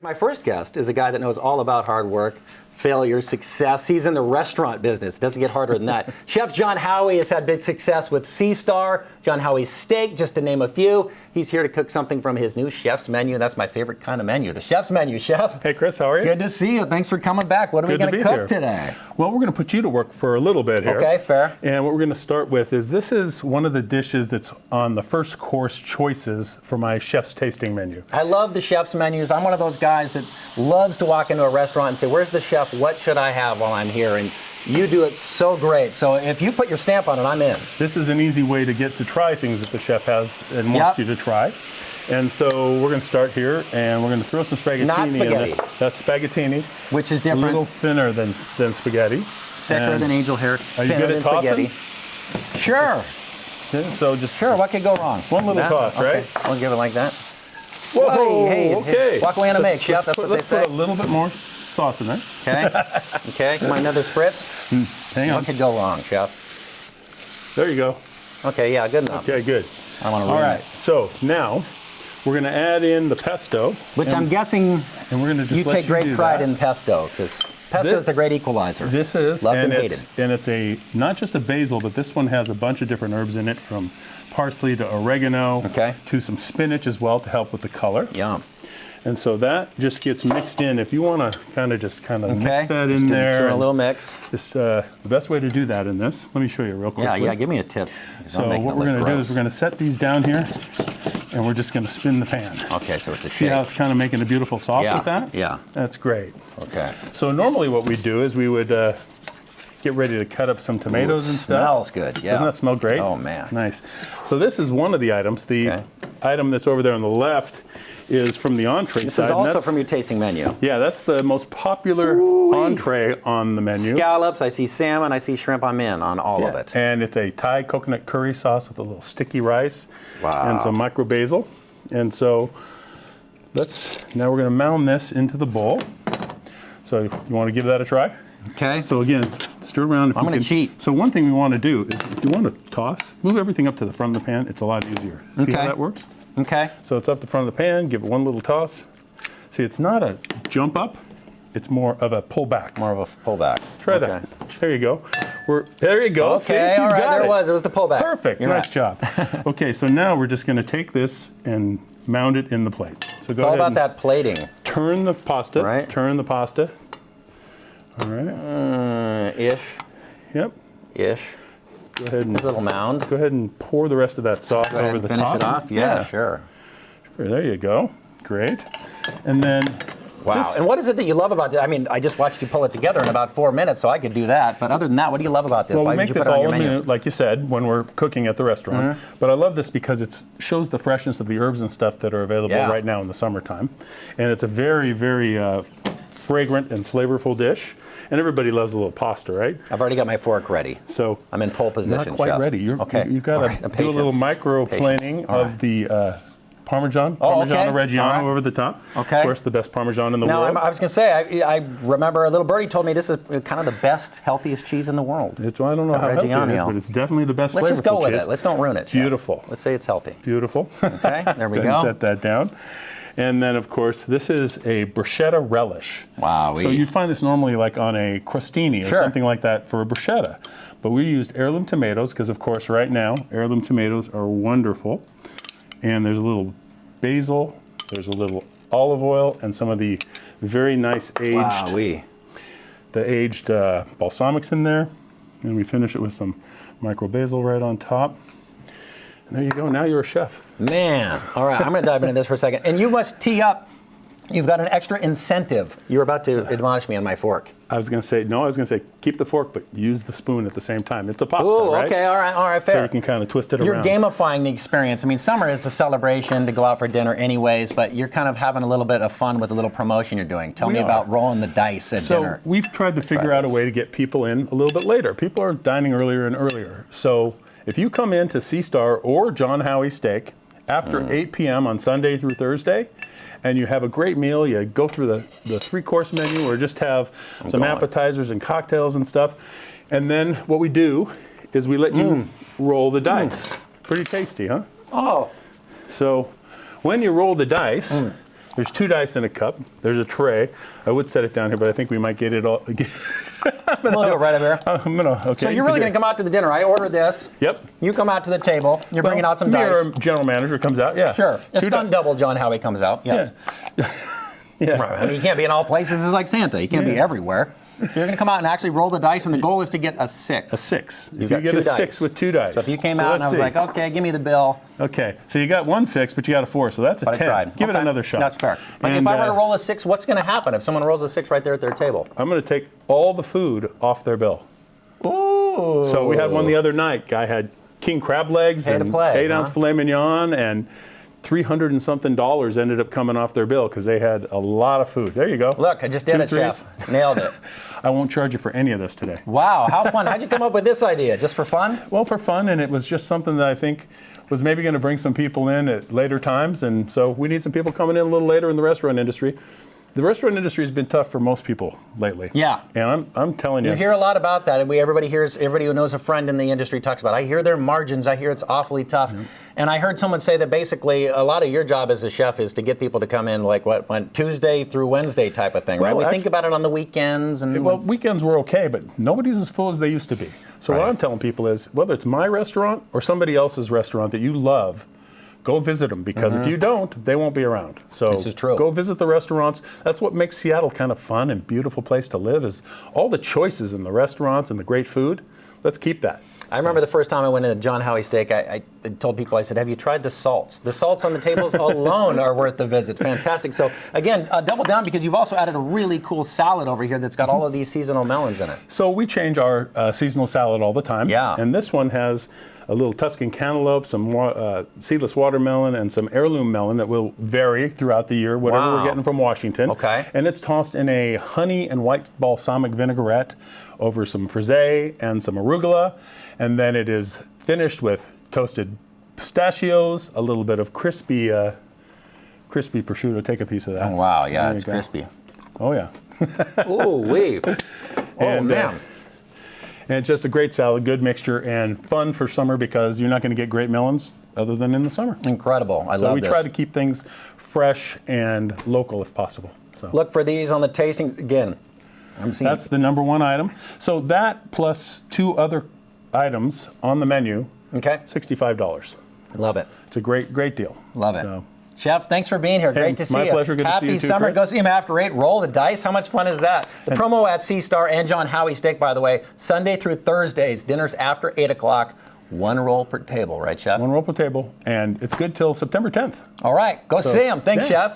My first guest is a guy that knows all about hard work, failure, success. He's in the restaurant business. It doesn't get harder than that. Chef John Howie has had big success with Sea Star, John Howie's Steak, just to name a few. He's here to cook something from his new chef's menu. That's my favorite kind of menu, the chef's menu, Chef. Hey, Chris, how are you? Good to see you. Thanks for coming back. What are we going to cook today? Well, we're going to put you to work for a little bit here. Okay, fair. And what we're going to start with is this is one of the dishes that's on the first course choices for my chef's tasting menu. I love the chef's menus. I'm one of those guys that loves to walk into a restaurant and say, where's the chef? What should I have while I'm here? And you do it so great. So if you put your stamp on it, I'm in. This is an easy way to get to try things that the chef has and wants you to try. And so we're going to start here, and we're going to throw some spaghettini Not spaghetti. in there. That's spaghettini. Which is different. A little thinner than spaghetti. Thicker than angel hair. Are you good at tossing? Sure. So just Sure, what could go wrong? one little toss, right? I'll give it like that. Whoa, hey, okay. Walk away on a make, Chef. That's what they say. Let's put a little bit more sauce in there. Okay. Okay. Come on, another spritz. Hang on. What could go wrong, Chef? There you go. Okay, yeah, good enough. Okay, good. I want to All right, so now we're going to add in the pesto. Which I'm guessing and we're going to just you let take great do pride that. in pesto, because pesto is the great equalizer. This is, Loved and it's, hated. and it's a not just a basil, but this one has a bunch of different herbs in it, from parsley to oregano to some spinach as well to help with the color. Yum. And so that just gets mixed in. If you want to kind of mix that in there. Just a little mix. Just the best way to do that in this. Let me show you real quickly. Yeah, give me a tip. So what we're going to do is we're going to set these down here, and we're just going to spin the pan. Okay, so it's a shake. See how it's kind of making a beautiful sauce with that? Yeah. That's great. Okay. So normally what we do is we would get ready to cut up some tomatoes and stuff. Smells good, yeah. Doesn't that smell great? Oh, man. Nice. So this is one of the items. The item that's over there on the left is from the entree This side. is also from your tasting menu. Yeah, that's the most popular entree on the menu. Scallops, I see salmon, I see shrimp. I'm in on all of it. And it's a Thai coconut curry sauce with a little sticky rice and some micro basil. And so now we're going to mound this into the bowl. So you want to give that a try? Okay. So again, stir around. I'm going to cheat. So one thing we want to do is, if you want to toss, move everything up to the front of the pan. It's a lot easier. See how that works? Okay. So it's up the front of the pan. Give it one little toss. See, it's not a jump up. It's more of a pull back. More of a pull back. Try that. There you go. There you go. Okay, See, all right, there it was. It was the pullback. Perfect. Nice job. Okay, so now we're just going to take this and mound it in the plate. So it's all about that plating. Turn the pasta. Right. Turn the pasta. All right. Ish. Yep. Ish. Go ahead and a little mound. Go ahead and pour the rest of that sauce over the top. Finish it off? Yeah, sure. There you go. Great. And then wow. And what is it that you love about this? I mean, I just watched you pull it together in about 4 minutes, so I could do that. But other than that, what do you love about this? Well, Why we make did you this put it on all your a menu? minute, like you said, when we're cooking at the restaurant. But I love this because it shows the freshness of the herbs and stuff that are available right now in the summertime. And it's a very, very fragrant and flavorful dish. And everybody loves a little pasta, right? I've already got my fork ready. So I'm in pole position, not quite Chef. ready. You've got to do a little micro-planing of the Parmesan Reggiano over the top. Okay. Of course, the best Parmesan in the world. I was going to say, I remember a little birdie told me this is kind of the best, healthiest cheese in the world. I don't know how healthy it is, but it's definitely the best flavorful cheese. Let's just go with it. Let's don't ruin it. Beautiful. Let's say it's healthy. Beautiful. Okay, there we go. Set that down. And then, of course, this is a bruschetta relish. Wow. So you'd find this normally like on a crostini or something like that for a bruschetta. But we used heirloom tomatoes because, of course, right now, heirloom tomatoes are wonderful. And there's a little basil, there's a little olive oil, and some of the very nice aged, balsamics in there. And we finish it with some micro basil right on top. And there you go. Now you're a chef. Man. All right. I'm going to dive into this for a second. And you must tee up. You've got an extra incentive. You're about to admonish me on my fork. I was going to say, keep the fork, but use the spoon at the same time. It's a pasta, right? Okay, all right, fair. So you can kind of twist it You're around. You're gamifying the experience. I mean, summer is a celebration to go out for dinner anyways, but you're kind of having a little bit of fun with the little promotion you're doing. Tell me about rolling the dice at dinner. So we've tried to figure out a way to get people in a little bit later. People are dining earlier and earlier. So if you come in to Sea Star or John Howie Steak after 8 p.m. on Sunday through Thursday, and you have a great meal, you go through the three-course menu or just have some appetizers and cocktails and stuff, and then what we do is we let you roll the dice. Pretty tasty, huh? Oh. So when you roll the dice, There's 2 dice in a cup. There's a tray. I would set it down here, but I think we might get it all. We'll do it right over here. Okay. So you're really going to come out to the dinner. I ordered this. Yep. You come out to the table. You're bringing out some me dice. or general manager comes out, yeah. Sure. A 2 stunt double John Howie comes out. Yes. Yeah. I mean, you can't be in all places. It's like Santa. You can't be everywhere. So you're going to come out and actually roll the dice, and the goal is to get a 6. A 6. You've if got you get 2 a dice. 6 with 2 dice. So if you came out and I was like, okay, give me the bill. Okay, so you got 1 6, but you got a 4, so that's a But 10. I tried. Give it Okay. another shot. That's fair. Like And, if I were to roll a 6, what's going to happen if someone rolls a 6 right there at their table? I'm going to take all the food off their bill. Ooh. So we had one the other night. Guy had king crab legs Pay to and play, 8-ounce filet mignon, and $300 and something ended up coming off their bill because they had a lot of food. There you go. Look, I just did 2 it, threes. Chef. Nailed it. I won't charge you for any of this today. Wow, how fun. How'd you come up with this idea? Just for fun? Well, for fun, and it was just something that I think was maybe going to bring some people in at later times, and so we need some people coming in a little later in the restaurant industry. The restaurant industry has been tough for most people lately. Yeah. And I'm telling you. You hear a lot about that. And everybody who knows a friend in the industry talks about it. I hear their margins. I hear it's awfully tough. Mm-hmm. And I heard someone say that basically a lot of your job as a chef is to get people to come in like Tuesday through Wednesday type of thing, right? Well, We think about it on the weekends. Well, weekends were okay, but nobody's as full as they used to be. So what I'm telling people is, whether it's my restaurant or somebody else's restaurant that you love, go visit them, because if you don't, they won't be around. So this is true. Go visit the restaurants. That's what makes Seattle kind of fun and beautiful place to live, is all the choices in the restaurants and the great food. Let's keep that. I remember the first time I went into John Howie Steak, I told people, I said, have you tried the salts? The salts on the tables alone are worth the visit. Fantastic. So again, double down, because you've also added a really cool salad over here that's got all of these seasonal melons in it. So we change our seasonal salad all the time. Yeah. And this one has a little Tuscan cantaloupe, some seedless watermelon, and some heirloom melon that will vary throughout the year, whatever we're getting from Washington. Okay. And it's tossed in a honey and white balsamic vinaigrette over some frisee and some arugula. And then it is finished with toasted pistachios, a little bit of crispy prosciutto. Take a piece of that. Oh, wow. Yeah, There it's you go. crispy. Oh, yeah. Ooh, wee. Oh, And, man. And it's just a great salad, good mixture, and fun for summer, because you're not going to get great melons other than in the summer. Incredible. I So love we this. try to keep things fresh and local if possible. So Look for these on the tastings. Again, I'm seeing that's the number 1 item. So that plus 2 other items on the menu, Okay. $65. Love it. It's a great deal. Love it. So, Chef, thanks for being here. Hey, Great to see my you. pleasure. Good to see Happy you too, summer. Chris. Go see him after 8. Roll the dice. How much fun is that? The promo at C-Star and John Howie Steak, by the way, Sunday through Thursdays, dinners after 8 o'clock, 1 roll per table, right, Chef? 1 roll per table, and it's good till September 10th. All right. Go see him. Thanks, yeah. Chef.